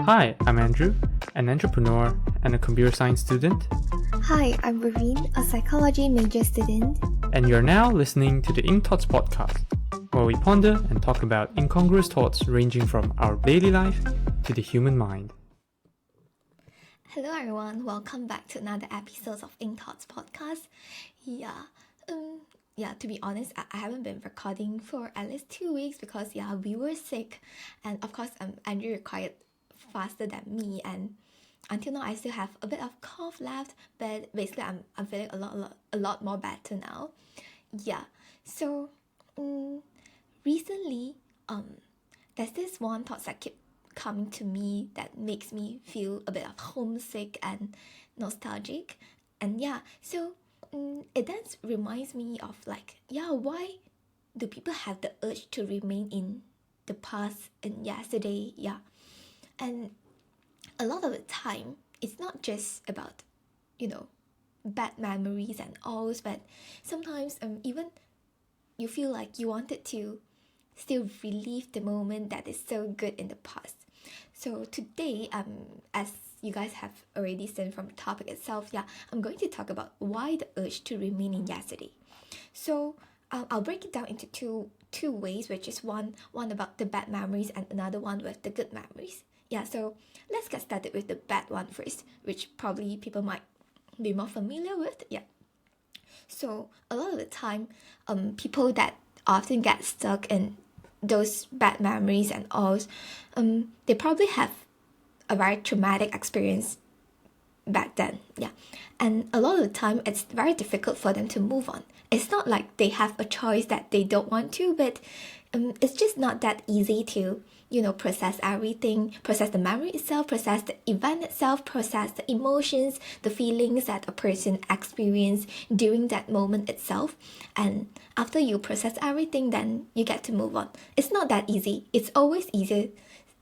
Hi, I'm Andrew, an entrepreneur and a computer science student, Hi, I'm Raveen, a psychology major student. and you're now listening to the Ink Thoughts podcast, where we ponder and talk about incongruous thoughts ranging from our daily life to the human mind. Hello everyone, welcome back to another episode of Ink Thoughts podcast. To be honest, I haven't been recording for at least 2 weeks because we were sick, and of course Andrew required faster than me, and until now I still have a bit of cough left, but basically I'm feeling a lot more better now. So recently there's this one thought that keep coming to me that makes me feel a bit of homesick and nostalgic, and it then reminds me of why do people have the urge to remain in the past and yesterday. And a lot of the time it's not just about bad memories and all, but sometimes even you feel like you wanted to still relive the moment that is so good in the past. So today, as you guys have already seen from the topic itself, I'm going to talk about why the urge to remain in yesterday. So I'll break it down into two ways, which is one about the bad memories and another one with the good memories. So let's get started with the bad one first, which probably people might be more familiar with. So a lot of the time, people that often get stuck in those bad memories and all, they probably have a very traumatic experience back then. And a lot of the time it's very difficult for them to move on. It's not like they have a choice that they don't want to, but it's just not that easy to process everything, process the memory itself, process the event itself, process the emotions, the feelings that a person experienced during that moment itself. And after you process everything, then you get to move on. It's not that easy. It's always easier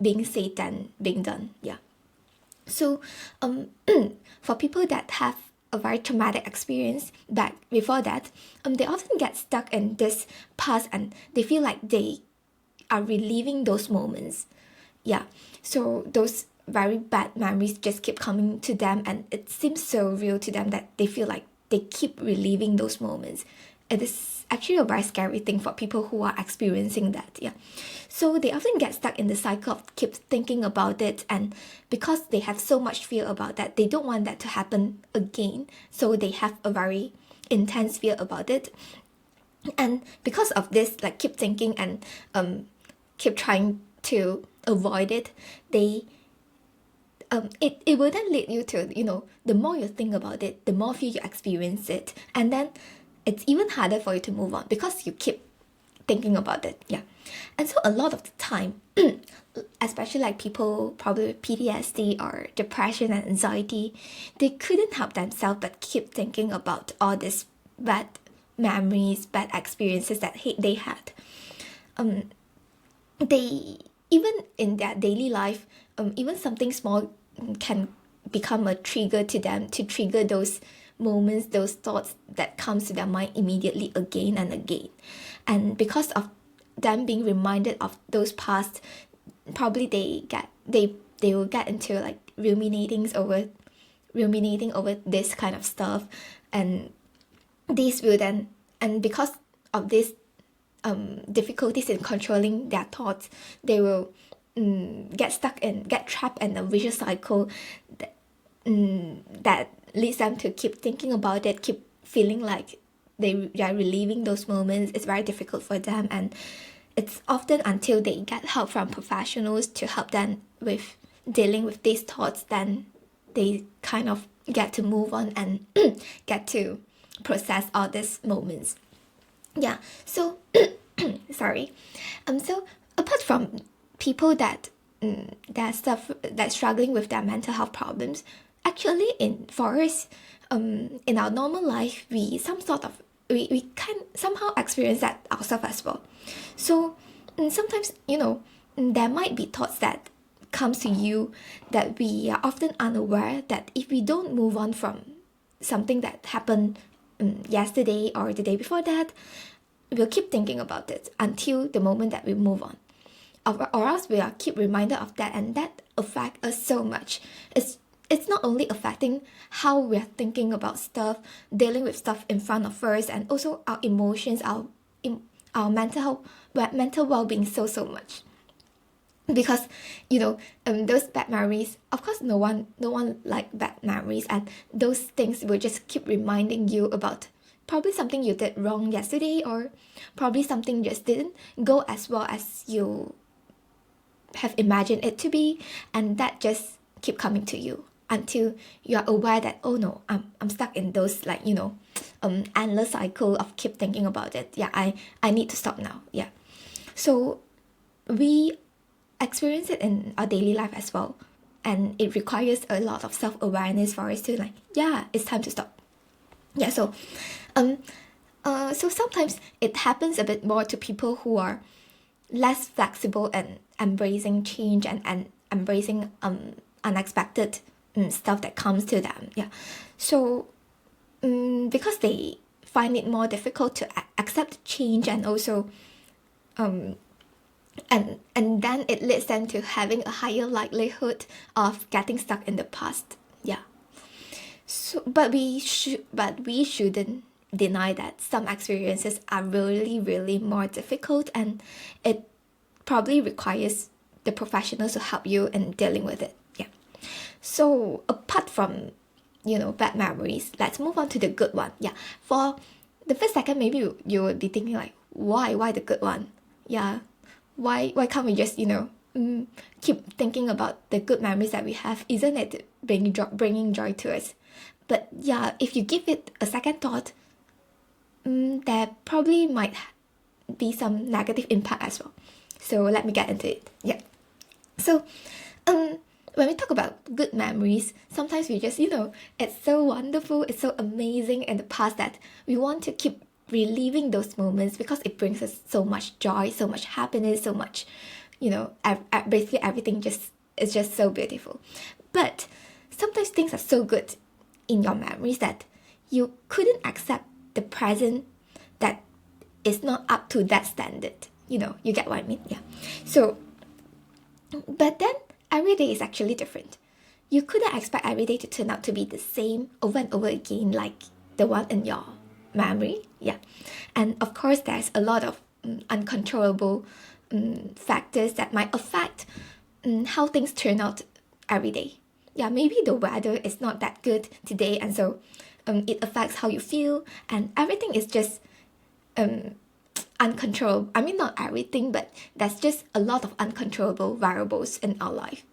being said than being done. So for people that have a very traumatic experience back before that, they often get stuck in this past and they feel like they are reliving those moments. So those very bad memories just keep coming to them, and it seems so real to them that they feel like they keep reliving those moments. It is actually a very scary thing for people who are experiencing that. So they often get stuck in the cycle of keep thinking about it, and because they have so much fear about that, they don't want that to happen again. So they have a very intense fear about it. And because of this, keep thinking and keep trying to avoid it, it will then lead you to, the more you think about it, the more fear you experience it, and then it's even harder for you to move on because you keep thinking about it. And so a lot of the time, especially people probably with PTSD or depression and anxiety, they couldn't help themselves but keep thinking about all these bad memories, bad experiences that they had. They, even in their daily life, even something small can become a trigger to them, to trigger those moments, those thoughts that comes to their mind immediately again and again. And because of them being reminded of those past, probably they will get into ruminating over this kind of stuff, and this will then, and because of this difficulties in controlling their thoughts, they will get trapped in a vicious cycle that leads them to keep thinking about it, keep feeling like they are reliving those moments. It's very difficult for them, and it's often until they get help from professionals to help them with dealing with these thoughts, then they kind of get to move on and get to process all these moments. So sorry. So apart from people that that struggling with their mental health problems, actually for us, in our normal life, we can somehow experience that ourselves as well. So sometimes there might be thoughts that comes to you that we are often unaware, that if we don't move on from something that happened yesterday or the day before that, we'll keep thinking about it until the moment that we move on, or else we are keep reminded of that, and that affect us so much. It's not only affecting how we're thinking about stuff, dealing with stuff in front of us, and also our emotions, our mental well-being so much. Because those bad memories, of course, no one like bad memories, and those things will just keep reminding you about probably something you did wrong yesterday, or probably something just didn't go as well as you have imagined it to be, and that just keep coming to you until you are aware that, oh no, I'm stuck in those endless cycle of keep thinking about it. I need to stop now. So we experience it in our daily life as well, and it requires a lot of self-awareness for us to it's time to stop. So sometimes it happens a bit more to people who are less flexible and embracing change and embracing unexpected stuff that comes to them. So because they find it more difficult to accept change, and also and then it leads them to having a higher likelihood of getting stuck in the past. So but we shouldn't deny that some experiences are really more difficult, and it probably requires the professionals to help you in dealing with it. So apart from bad memories, let's move on to the good one. For the first second, maybe you would be thinking why the good one? Why can't we just keep thinking about the good memories that we have? Isn't it bringing joy to us? But if you give it a second thought, there probably might be some negative impact as well. So let me get into it. So when we talk about good memories, sometimes we just it's so wonderful, it's so amazing in the past that we want to keep reliving those moments because it brings us so much joy, so much happiness, so much basically everything is just so beautiful. But sometimes things are so good in your memories that you couldn't accept the present that is not up to that standard. You get what I mean? So but then every day is actually different. You couldn't expect every day to turn out to be the same over and over again like the one in your memory. And of course there's a lot of uncontrollable factors that might affect how things turn out every day. Maybe the weather is not that good today, and so it affects how you feel, and everything is just uncontrollable. I mean, not everything, but there's just a lot of uncontrollable variables in our life.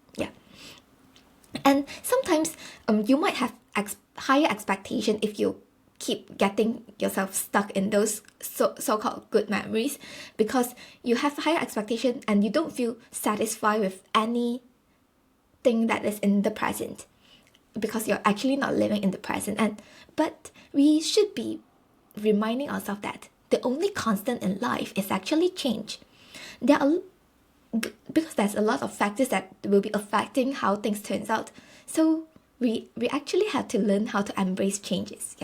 And sometimes you might have higher expectation if you keep getting yourself stuck in those so-called good memories, because you have higher expectation and you don't feel satisfied with anything that is in the present, because you're actually not living in the present. But we should be reminding ourselves that the only constant in life is actually change. Because there's a lot of factors that will be affecting how things turns out. So we actually have to learn how to embrace changes.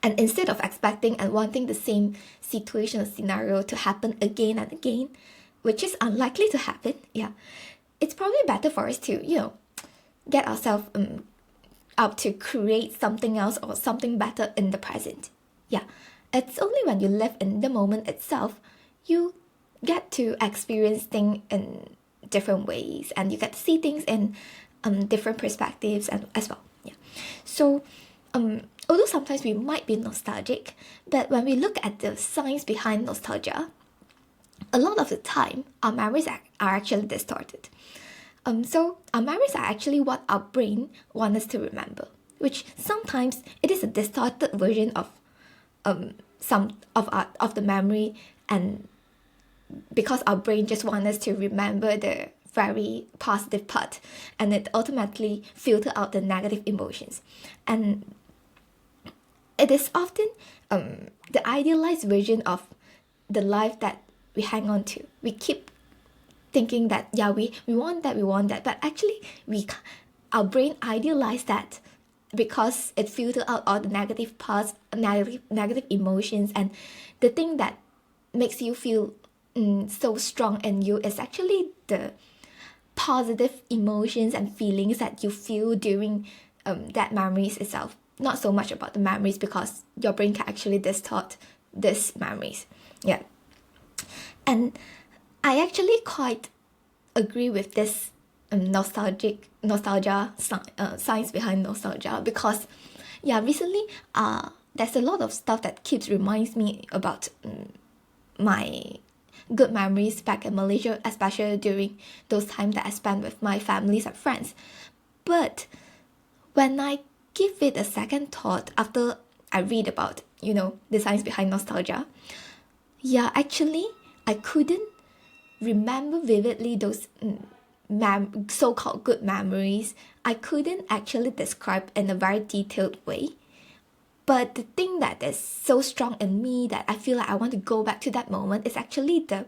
And instead of expecting and wanting the same situation or scenario to happen again and again, which is unlikely to happen, it's probably better for us to, get ourselves up to create something else or something better in the present. It's only when you live in the moment itself, you get to experience things in different ways, and you get to see things in different perspectives as well. So although sometimes we might be nostalgic, but when we look at the science behind nostalgia, a lot of the time our memories are actually distorted. So our memories are actually what our brain wants us to remember, which sometimes it is a distorted version of some of the memory, and because our brain just wants us to remember the very positive part, and it automatically filter out the negative emotions. And it is often the idealized version of the life that we hang on to. We keep thinking that we want that, but actually our brain idealized that because it filtered out all the negative parts, negative emotions, and the thing that makes you feel so strong in you is actually the positive emotions and feelings that you feel during that memories itself. Not so much about the memories, because your brain can actually distort these memories. Yeah. And I actually quite agree with this nostalgia science behind nostalgia, because recently there's a lot of stuff that keeps reminds me about my good memories back in Malaysia, especially during those times that I spent with my families and friends. But when I give it a second thought after I read about, the science behind nostalgia, actually I couldn't remember vividly those so-called good memories. I couldn't actually describe in a very detailed way. But the thing that is so strong in me that I feel like I want to go back to that moment is actually the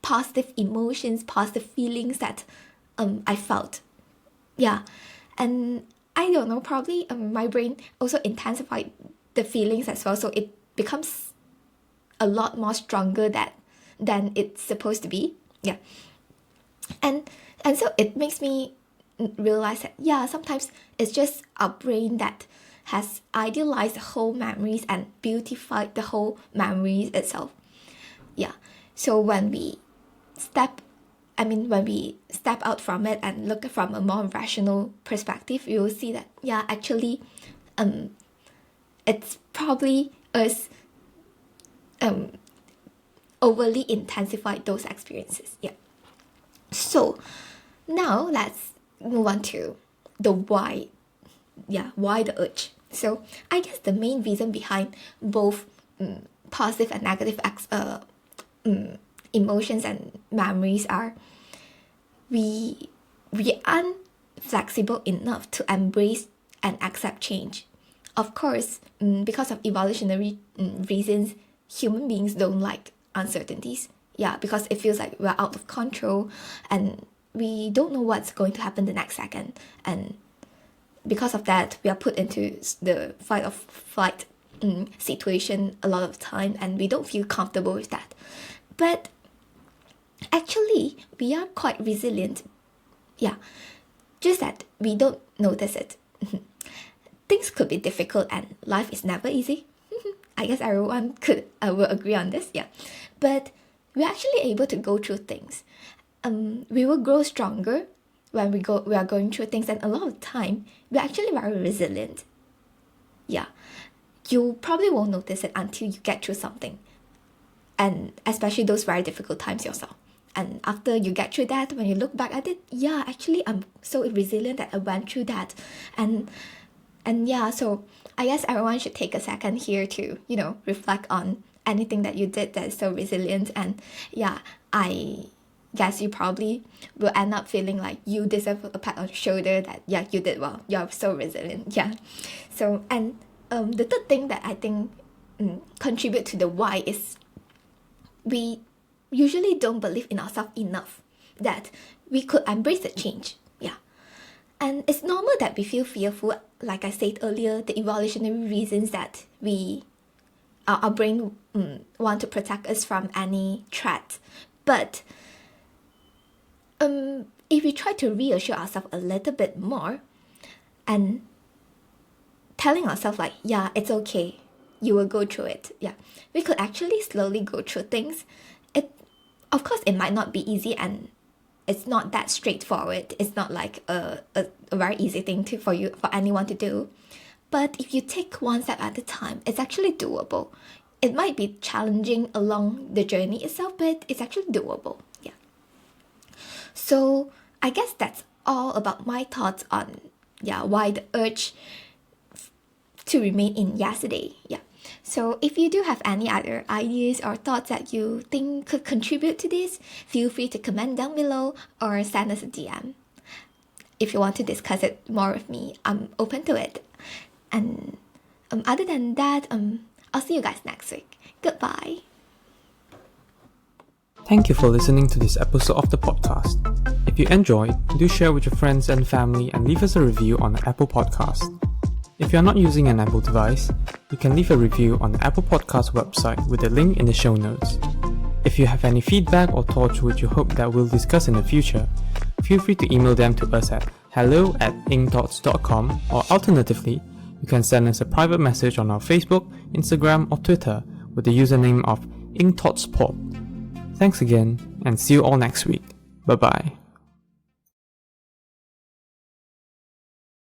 positive emotions, positive feelings that I felt. Yeah. And I don't know, probably my brain also intensified the feelings as well. So it becomes a lot more stronger than it's supposed to be. Yeah. And so it makes me realize that, sometimes it's just our brain that has idealized the whole memories and beautified the whole memories itself. Yeah. So when we step out from it and look from a more rational perspective, you will see that, actually, it's probably us overly intensified those experiences. Yeah. So now let's move on to the why. Why the urge? So I guess the main reason behind both positive and negative emotions and memories are we aren't flexible enough to embrace and accept change. Of course, because of evolutionary reasons, human beings don't like uncertainties. Because it feels like we're out of control and we don't know what's going to happen the next second. And because of that, we are put into the fight or flight situation a lot of time, and we don't feel comfortable with that. But actually, we are quite resilient. Just that we don't notice it. Things could be difficult and life is never easy. I guess everyone will agree on this. But we're actually able to go through things. We will grow stronger when we are going through things, and a lot of time we're actually very resilient. You probably won't notice it until you get through something, and especially those very difficult times yourself. And after you get through that, when you look back at it, actually I'm so resilient that I went through that. And so I guess everyone should take a second here to reflect on anything that you did that is so resilient. And I guess you probably will end up feeling like you deserve a pat on the shoulder that you did well, you're so resilient. So and the third thing that I think contribute to the why is we usually don't believe in ourselves enough that we could embrace the change. And it's normal that we feel fearful. Like I said earlier, the evolutionary reasons that our brain want to protect us from any threat. But if we try to reassure ourselves a little bit more and telling ourselves like, it's okay, you will go through it. We could actually slowly go through things. Of course, it might not be easy, and it's not that straightforward. It's not like a very easy thing for anyone to do. But if you take one step at a time, it's actually doable. It might be challenging along the journey itself, but it's actually doable. So I guess that's all about my thoughts on why the urge to remain in yesterday. So if you do have any other ideas or thoughts that you think could contribute to this, feel free to comment down below or send us a DM. If you want to discuss it more with me, I'm open to it. And other than that, I'll see you guys next week. Goodbye. Thank you for listening to this episode of the podcast. If you enjoyed, do share with your friends and family and leave us a review on the Apple Podcast. If you're not using an Apple device, you can leave a review on the Apple Podcast website with the link in the show notes. If you have any feedback or thoughts which you hope that we'll discuss in the future, feel free to email them to us at hello@incthoughts.com, or alternatively, you can send us a private message on our Facebook, Instagram, or Twitter with the username of incthoughtspod. Thanks again, and see you all next week. Bye bye.